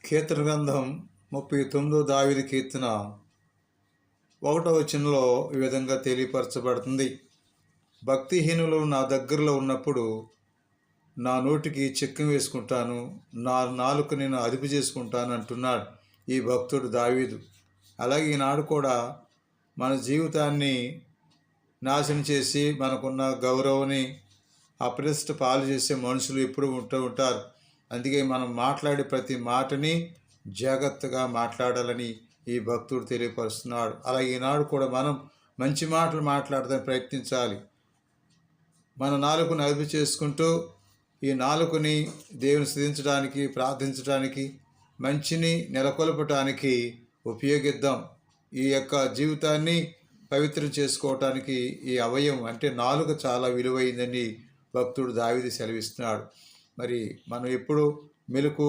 కీర్తన గ్రంథం 39 దావీదు కీర్తన 1వ వచనంలో ఈ విధంగా తెలియపరచబడుతుంది. భక్తిహీనులు నా దగ్గరలో ఉన్నప్పుడు నా నోటికి చిక్కం వేసుకుంటాను, నా నాలుక నేను అదుపు చేసుకుంటాను అంటున్నాడు ఈ భక్తుడు దావీదు. అలాగే ఈనాడు కూడా మన జీవితాన్ని నాశనం చేసి మనకున్న గౌరవాన్ని అప్రతిష్ట పాలు చేసే మనుషులు ఎప్పుడు ఉంటారు. అందుకే మనం మాట్లాడే ప్రతి మాటని జాగ్రత్తగా మాట్లాడాలని ఈ భక్తుడు తెలియపరుస్తున్నాడు. అలాగే ఈనాడు కూడా మనం మంచి మాటలు మాట్లాడడానికి ప్రయత్నించాలి. మన నాలుకను అదుపు చేసుకుంటూ ఈ నాలుకని దేవుని స్తుతించడానికి, ప్రార్థించడానికి, మంచిని నెలకొల్పటానికి ఉపయోగిద్దాం. ఈ యొక్క జీవితాన్ని పవిత్రం చేసుకోవటానికి ఈ అవయవం అంటే నాలుక చాలా విలువైందని భక్తుడు దావీదు సెలవిస్తున్నాడు. మరి మనం ఎప్పుడు మెలకువగా